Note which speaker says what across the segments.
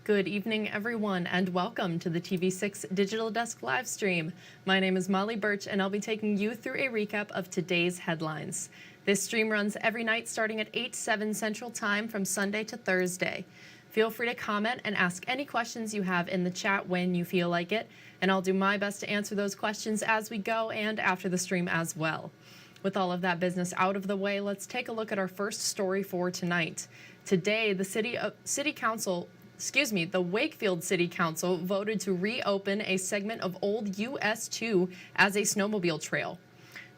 Speaker 1: Good evening, everyone, and welcome to the TV6 Digital Desk live stream. My name is Molly Birch, and I'll be taking you through a recap of today's headlines. This stream runs every night starting at 8/7 Central Time from Sunday to Thursday. Feel free to comment and ask any questions you have in the chat when you feel like it, and I'll do my best to answer those questions as we go and after the stream as well. With all of that business out of the way, let's take a look at our first story for tonight. Today, the the Wakefield City Council voted to reopen a segment of old US 2 as a snowmobile trail.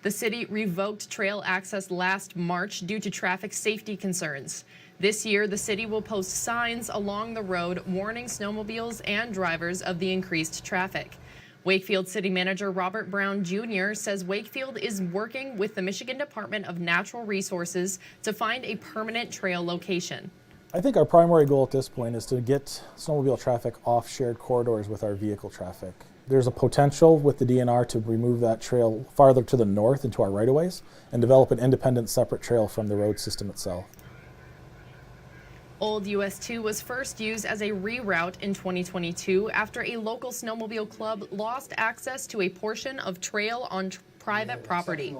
Speaker 1: The city revoked trail access last March due to traffic safety concerns. This year, the city will post signs along the road warning snowmobiles and drivers of the increased traffic. Wakefield City Manager Robert Brown Jr. says Wakefield is working with the Michigan Department of Natural Resources to find a permanent trail location.
Speaker 2: I think our primary goal at this point is to get snowmobile traffic off shared corridors with our vehicle traffic. There's a potential with the DNR to remove that trail farther to the north into our right-of-ways and develop an independent separate trail from the road system itself.
Speaker 1: Old US 2 was first used as a reroute in 2022 after a local snowmobile club lost access to a portion of trail on private property.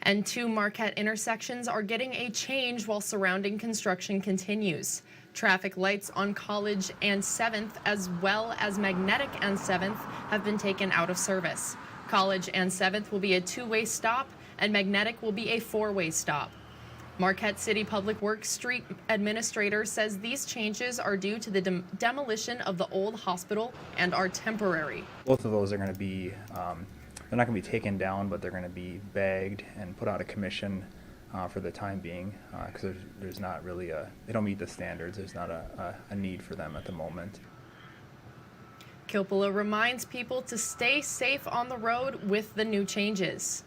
Speaker 1: And two Marquette intersections are getting a change while surrounding construction continues. Traffic lights on College and 7th, as well as Magnetic and 7th, have been taken out of service. College and 7th will be a two-way stop, and Magnetic will be a four-way stop. Marquette City Public Works Street Administrator says these changes are due to the demolition of the old hospital and are temporary.
Speaker 3: Both of those are going to be they're not going to be taken down, but they're going to be bagged and put out of commission for the time being because there's not really they don't meet the standards. There's not a need for them at the moment.
Speaker 1: Kilpala reminds people to stay safe on the road with the new changes.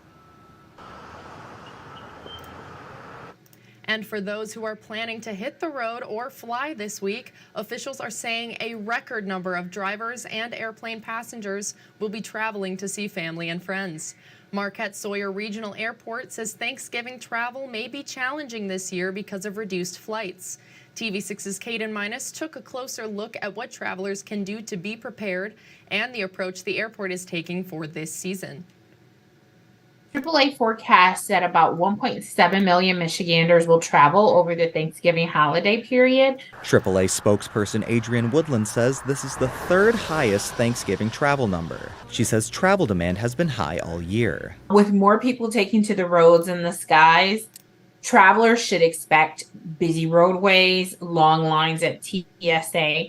Speaker 1: And for those who are planning to hit the road or fly this week, officials are saying a record number of drivers and airplane passengers will be traveling to see family and friends. Marquette Sawyer Regional Airport says Thanksgiving travel may be challenging this year because of reduced flights. TV6's Caden Minus took a closer look at what travelers can do to be prepared and the approach the airport is taking for this season.
Speaker 4: AAA forecasts that about 1.7 million Michiganders will travel over the Thanksgiving holiday period.
Speaker 5: AAA spokesperson Adrienne Woodland says this is the third highest Thanksgiving travel number. She says travel demand has been high all year.
Speaker 4: With more people taking to the roads and the skies, travelers should expect busy roadways, long lines at TSA,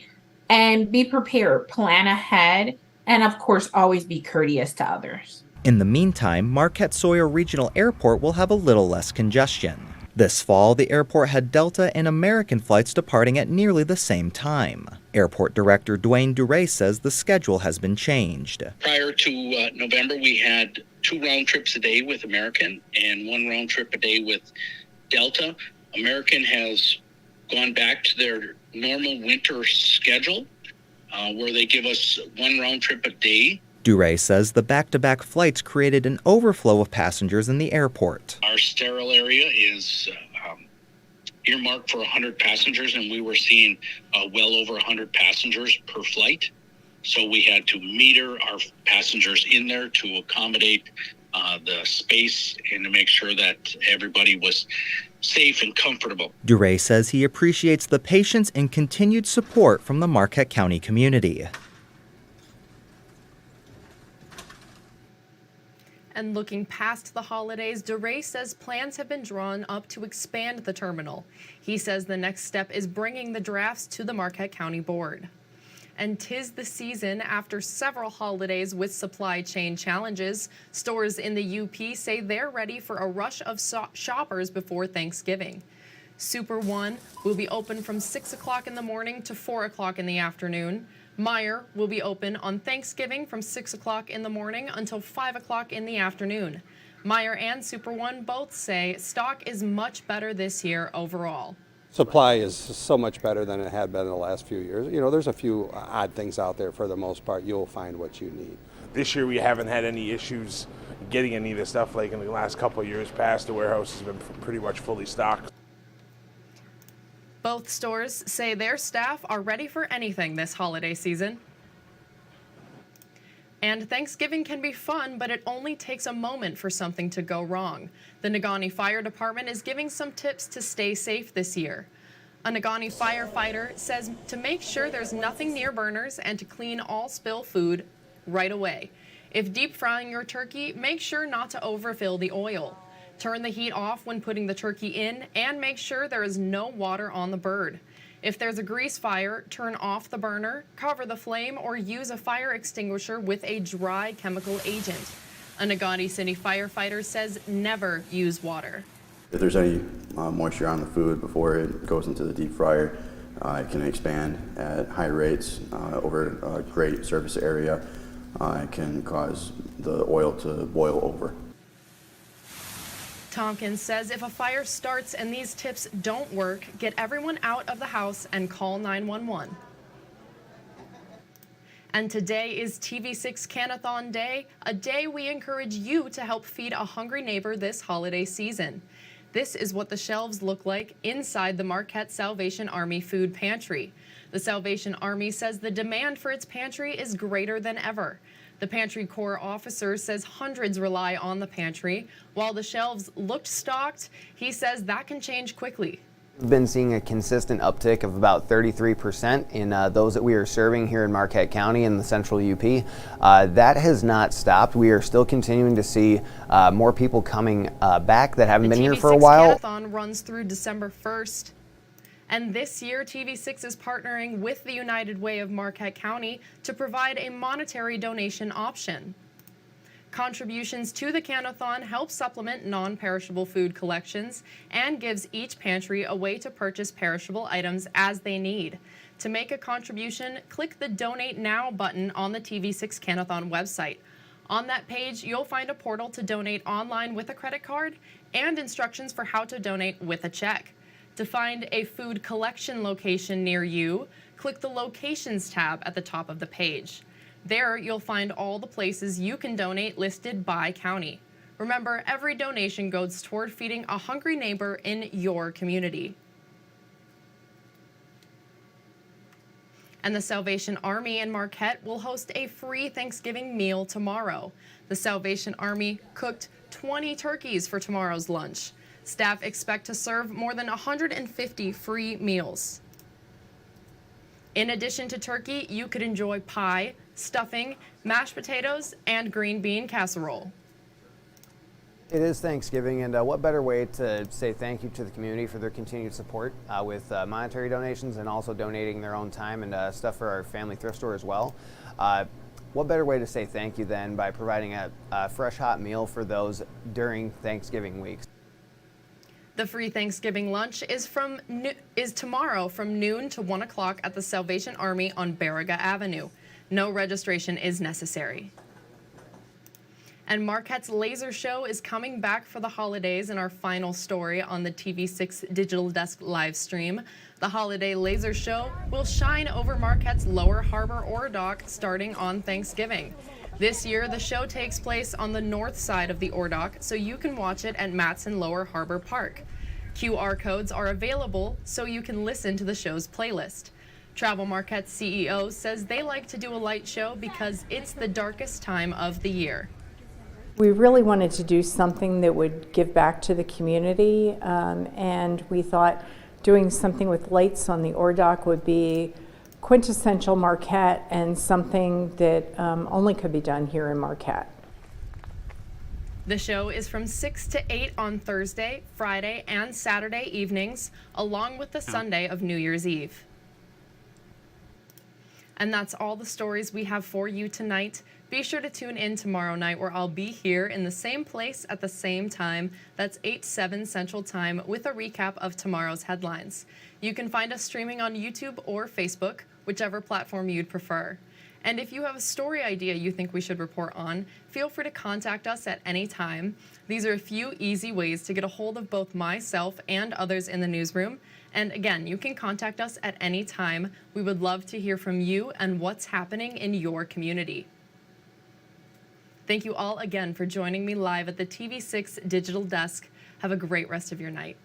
Speaker 4: and be prepared, plan ahead, and of course, always be courteous to others.
Speaker 5: In the meantime, Marquette Sawyer Regional Airport will have a little less congestion. This fall, the airport had Delta and American flights departing at nearly the same time. Airport Director Dwayne Duray says the schedule has been changed.
Speaker 6: Prior to November, we had 2 round trips a day with American and 1 round trip a day with Delta. American has gone back to their normal winter schedule where they give us 1 round trip a day.
Speaker 5: Duray says the back-to-back flights created an overflow of passengers in the airport.
Speaker 6: Our sterile area is earmarked for 100 passengers, and we were seeing well over 100 passengers per flight. So we had to meter our passengers in there to accommodate the space and to make sure that everybody was safe and comfortable.
Speaker 5: Duray says he appreciates the patience and continued support from the Marquette County community.
Speaker 1: And looking past the holidays, Duray says plans have been drawn up to expand the terminal. He says the next step is bringing the drafts to the Marquette County Board. And 'tis the season after several holidays with supply chain challenges. Stores in the UP say they're ready for a rush of shoppers before Thanksgiving. Super One will be open from 6 o'clock in the morning to 4 o'clock in the afternoon. Meijer will be open on Thanksgiving from 6 o'clock in the morning until 5 o'clock in the afternoon. Meijer and Super One both say stock is much better this year overall.
Speaker 7: Supply is so much better than it had been in the last few years. You know, there's a few odd things out there. For the most part, you'll find what you need.
Speaker 8: This year we haven't had any issues getting any of the stuff like in the last couple of years past. The warehouse has been pretty much fully stocked.
Speaker 1: Both stores say their staff are ready for anything this holiday season. And Thanksgiving can be fun, but it only takes a moment for something to go wrong. The Negaunee Fire Department is giving some tips to stay safe this year. A Negaunee firefighter says to make sure there's nothing near burners and to clean all spill food right away. If deep frying your turkey, make sure not to overfill the oil. Turn the heat off when putting the turkey in and make sure there is no water on the bird. If there's a grease fire, turn off the burner, cover the flame, or use a fire extinguisher with a dry chemical agent. A Negaunee City firefighter says never use water.
Speaker 9: If there's any moisture on the food before it goes into the deep fryer, it can expand at high rates over a great surface area. It can cause the oil to boil over.
Speaker 1: Tompkins says if a fire starts and these tips don't work, get everyone out of the house and call 911. And today is TV6 Canathon Day, a day we encourage you to help feed a hungry neighbor this holiday season. This is what the shelves look like inside the Marquette Salvation Army food pantry. The Salvation Army says the demand for its pantry is greater than ever. The Pantry Corps officer says hundreds rely on the pantry. While the shelves looked stocked, he says that can change quickly.
Speaker 10: We've been seeing a consistent uptick of about 33% in those that we are serving here in Marquette County in the central UP. That has not stopped. We are still continuing to see more people coming back that haven't been here for a while.
Speaker 1: The TV6 Canathon runs through December 1st. And this year, TV6 is partnering with the United Way of Marquette County to provide a monetary donation option. Contributions to the Canathon help supplement non-perishable food collections and gives each pantry a way to purchase perishable items as they need. To make a contribution, click the Donate Now button on the TV6 Canathon website. On that page, you'll find a portal to donate online with a credit card and instructions for how to donate with a check. To find a food collection location near you, click the Locations tab at the top of the page. There, you'll find all the places you can donate listed by county. Remember, every donation goes toward feeding a hungry neighbor in your community. And the Salvation Army in Marquette will host a free Thanksgiving meal tomorrow. The Salvation Army cooked 20 turkeys for tomorrow's lunch. Staff expect to serve more than 150 free meals. In addition to turkey, you could enjoy pie, stuffing, mashed potatoes, and green bean casserole.
Speaker 10: It is Thanksgiving, and what better way to say thank you to the community for their continued support with monetary donations and also donating their own time and stuff for our family thrift store as well. What better way to say thank you than by providing a fresh hot meal for those during Thanksgiving weeks.
Speaker 1: The free Thanksgiving lunch is tomorrow from noon to 1 o'clock at the Salvation Army on Barriga Avenue. No registration is necessary. And Marquette's Laser Show is coming back for the holidays in our final story on the TV6 Digital Desk live stream. The Holiday Laser Show will shine over Marquette's Lower Harbor Ore Dock starting on Thanksgiving. This year, the show takes place on the north side of the ore dock, so you can watch it at Matson Lower Harbor Park. QR codes are available, so you can listen to the show's playlist. Travel Marquette's CEO says they like to do a light show because it's the darkest time of the year.
Speaker 11: We really wanted to do something that would give back to the community, and we thought doing something with lights on the ore dock would be quintessential Marquette and something that only could be done here in Marquette.
Speaker 1: The show is from 6 to 8 on Thursday, Friday, and Saturday evenings, along with the Sunday of New Year's Eve. And that's all the stories we have for you tonight. Be sure to tune in tomorrow night where I'll be here in the same place at the same time. That's 8/7 Central Time with a recap of tomorrow's headlines. You can find us streaming on YouTube or Facebook, whichever platform you'd prefer. And if you have a story idea you think we should report on, feel free to contact us at any time. These are a few easy ways to get a hold of both myself and others in the newsroom. And again, you can contact us at any time. We would love to hear from you and what's happening in your community. Thank you all again for joining me live at the TV6 Digital Desk. Have a great rest of your night.